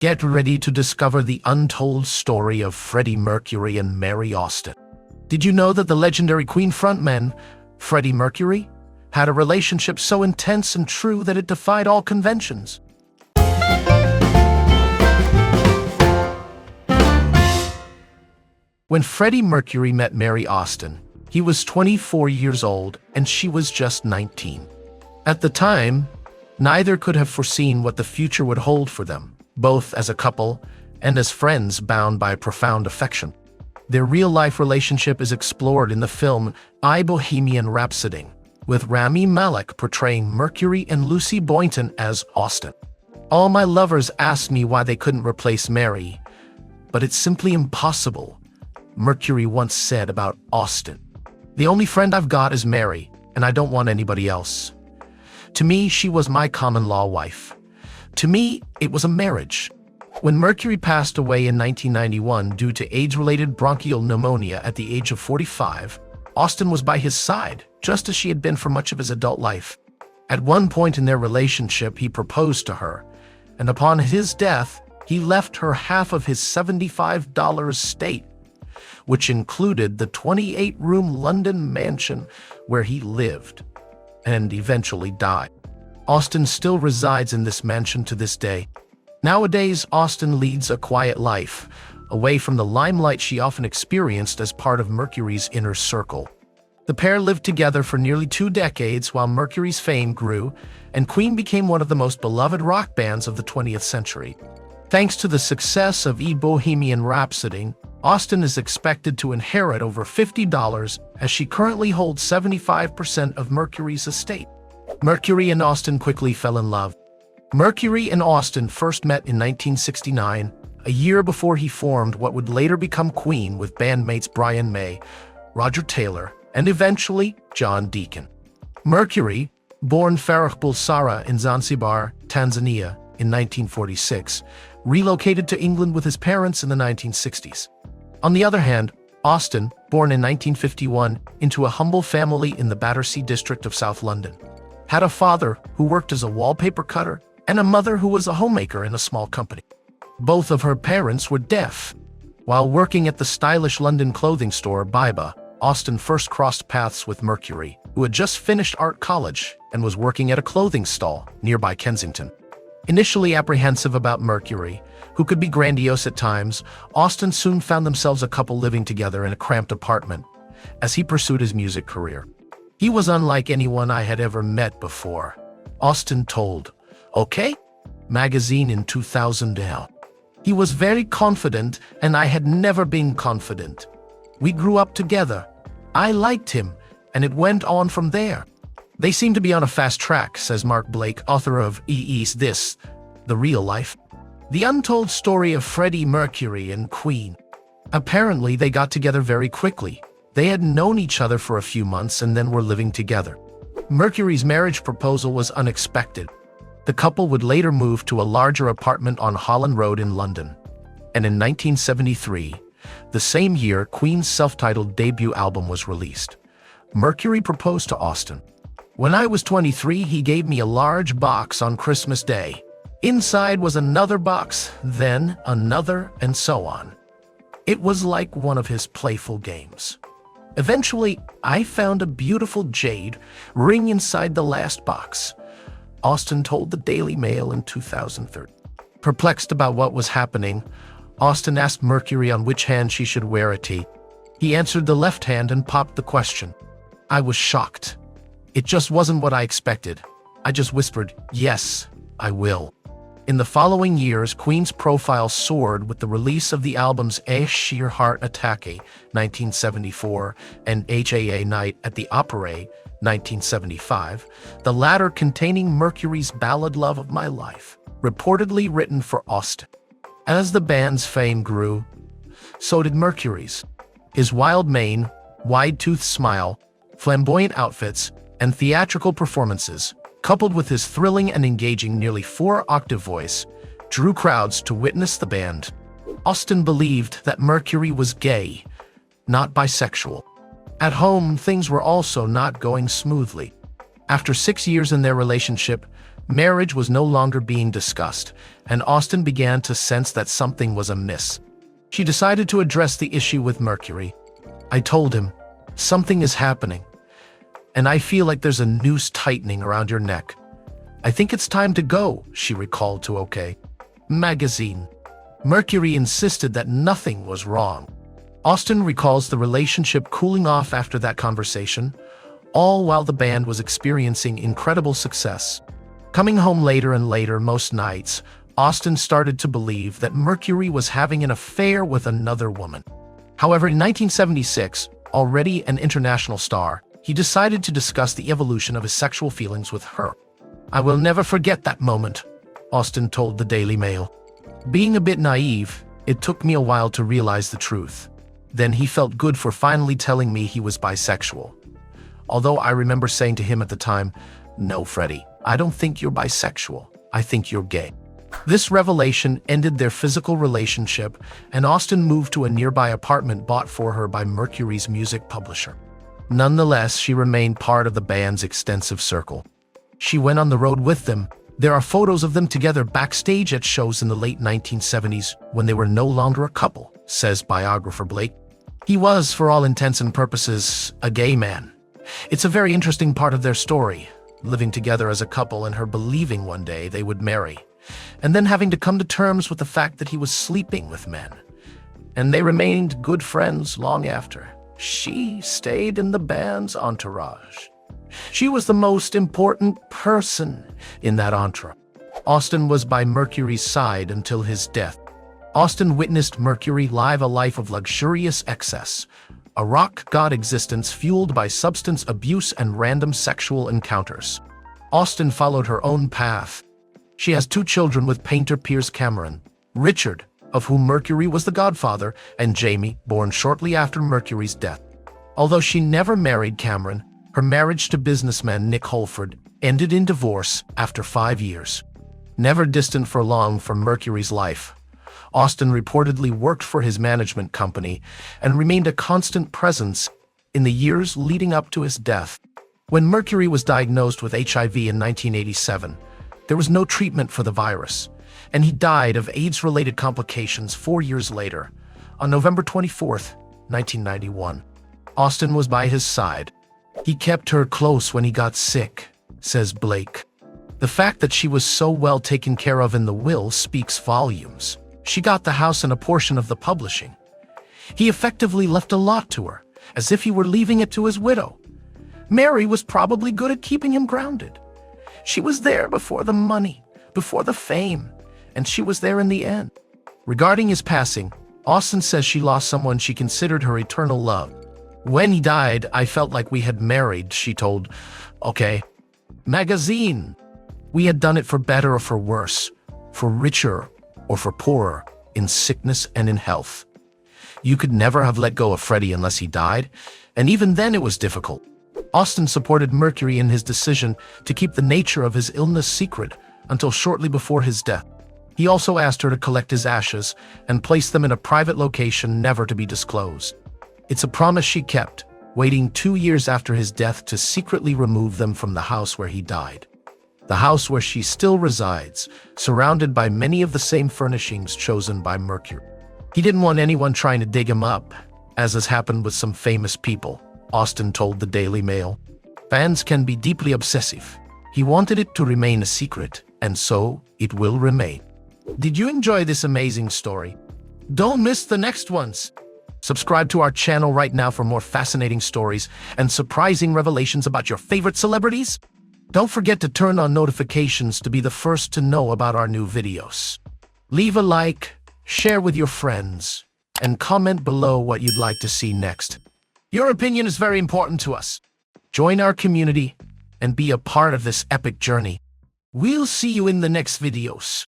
Get ready to discover the untold story of Freddie Mercury and Mary Austin. Did you know that the legendary Queen frontman, Freddie Mercury, had a relationship so intense and true that it defied all conventions? When Freddie Mercury met Mary Austin, he was 24 years old and she was just 19. At the time, neither could have foreseen what the future would hold for them, both as a couple and as friends bound by profound affection. Their real-life relationship is explored in the film Bohemian Rhapsody, with Rami Malek portraying Mercury and Lucy Boynton as Austin. All my lovers asked me why they couldn't replace Mary, but it's simply impossible, Mercury once said about Austin. The only friend I've got is Mary, and I don't want anybody else. To me, she was my common-law wife. To me, it was a marriage. When Mercury passed away in 1991 due to AIDS-related bronchial pneumonia at the age of 45, Austin was by his side, just as she had been for much of his adult life. At one point in their relationship, he proposed to her, and upon his death, he left her half of his $75 estate, which included the 28-room London mansion where he lived and eventually died. Austin still resides in this mansion to this day. Nowadays, Austin leads a quiet life, away from the limelight she often experienced as part of Mercury's inner circle. The pair lived together for nearly 2 decades while Mercury's fame grew, and Queen became one of the most beloved rock bands of the 20th century. Thanks to the success of Bohemian Rhapsody, Austin is expected to inherit over $50 as she currently holds 75% of Mercury's estate. Mercury and Austin quickly fell in love. Mercury and Austin first met in 1969, a year before he formed what would later become Queen with bandmates Brian May, Roger Taylor, and eventually John Deacon. Mercury, born Farah Bulsara in Zanzibar, Tanzania, in 1946, relocated to England with his parents in the 1960s. On the other hand, Austin, born in 1951 into a humble family in the Battersea district of South London, had a father who worked as a wallpaper cutter and a mother who was a homemaker in a small company. Both of her parents were deaf. While working at the stylish London clothing store Biba, Austin first crossed paths with Mercury, who had just finished art college and was working at a clothing stall nearby Kensington. Initially apprehensive about Mercury, who could be grandiose at times, Austin soon found themselves a couple living together in a cramped apartment as he pursued his music career. He was unlike anyone I had ever met before, Austin told OK! magazine in 2000. He was very confident, and I had never been confident. We grew up together. I liked him, and it went on from there. They seem to be on a fast track, says Mark Blake, author of Is This the Real Life? The Untold Story of Freddie Mercury and Queen. Apparently, they got together very quickly. They had known each other for a few months and then were living together. Mercury's marriage proposal was unexpected. The couple would later move to a larger apartment on Holland Road in London. And in 1973, the same year, Queen's self-titled debut album was released. Mercury proposed to Austin. When I was 23, he gave me a large box on Christmas Day. Inside was another box, then another, and so on. It was like one of his playful games. Eventually, I found a beautiful jade ring inside the last box, Austin told the Daily Mail in 2013. Perplexed about what was happening, Austin asked Mercury on which hand she should wear it. He answered the left hand and popped the question. I was shocked. It just wasn't what I expected. I just whispered, yes, I will. In the following years, Queen's profile soared with the release of the albums A Sheer Heart Attack 1974 and HAA Night at the Opera 1975, the latter containing Mercury's ballad Love of My Life, reportedly written for Austin. As the band's fame grew, so did Mercury's. His wild mane, wide-toothed smile, flamboyant outfits, and theatrical performances, coupled with his thrilling and engaging nearly 4-octave voice, drew crowds to witness the band. Austin believed that Mercury was gay, not bisexual. At home, things were also not going smoothly. After 6 years in their relationship, Marriage was no longer being discussed, and Austin began to sense that something was amiss. She decided to address the issue with Mercury. "I told him, something is happening, and I feel like there's a noose tightening around your neck. I think it's time to go," she recalled to OK Magazine. Mercury insisted that nothing was wrong. Austin recalls the relationship cooling off after that conversation, all while the band was experiencing incredible success. Coming home later and later most nights, Austin started to believe that Mercury was having an affair with another woman. However, in 1976, already an international star, he decided to discuss the evolution of his sexual feelings with her. "I will never forget that moment," Austin told the Daily Mail. "Being a bit naive, it took me a while to realize the truth. Then he felt good for finally telling me he was bisexual. Although I remember saying to him at the time, 'No, Freddie, I don't think you're bisexual. I think you're gay.'" This revelation ended their physical relationship, and Austin moved to a nearby apartment bought for her by Mercury's music publisher. Nonetheless, she remained part of the band's extensive circle. She went on the road with them. There are photos of them together backstage at shows in the late 1970s when they were no longer a couple, says biographer Blake. "He was, for all intents and purposes, a gay man. It's a very interesting part of their story, living together as a couple and her believing one day they would marry, and then having to come to terms with the fact that he was sleeping with men. And they remained good friends long after. She stayed in the band's entourage. She was the most important person in that entourage." Austin was by Mercury's side until his death. Austin witnessed Mercury live a life of luxurious excess, a rock god existence fueled by substance abuse and random sexual encounters. Austin followed her own path. She has 2 children with painter Piers Cameron, Richard, of whom Mercury was the godfather, and Jamie, born shortly after Mercury's death. Although she never married Cameron, her marriage to businessman Nick Holford ended in divorce after 5 years. Never distant for long from Mercury's life, Austin reportedly worked for his management company and remained a constant presence in the years leading up to his death. When Mercury was diagnosed with HIV in 1987, there was no treatment for the virus, and he died of AIDS-related complications 4 years later, on November 24, 1991. Austin was by his side. "He kept her close when he got sick," says Blake. "The fact that she was so well taken care of in the will speaks volumes. She got the house and a portion of the publishing. He effectively left a lot to her, as if he were leaving it to his widow. Mary was probably good at keeping him grounded. She was there before the money, before the fame, and she was there in the end." Regarding his passing, Austin says she lost someone she considered her eternal love. "When he died, I felt like we had married," she told OK Magazine. "We had done it for better or for worse, for richer or for poorer, in sickness and in health. You could never have let go of Freddie unless he died, and even then it was difficult." Austin supported Mercury in his decision to keep the nature of his illness secret until shortly before his death. He also asked her to collect his ashes and place them in a private location never to be disclosed. It's a promise she kept, waiting 2 years after his death to secretly remove them from the house where he died. The house where she still resides, surrounded by many of the same furnishings chosen by Mercury. He didn't want anyone trying to dig him up, as has happened with some famous people, Austin told the Daily Mail. "Fans can be deeply obsessive. He wanted it to remain a secret, and so it will remain." Did you enjoy this amazing story? Don't miss the next ones. Subscribe to our channel right now for more fascinating stories and surprising revelations about your favorite celebrities. Don't forget to turn on notifications to be the first to know about our new videos. Leave a like, share with your friends, and comment below what you'd like to see next. Your opinion is very important to us. Join our community and be a part of this epic journey. We'll see you in the next videos.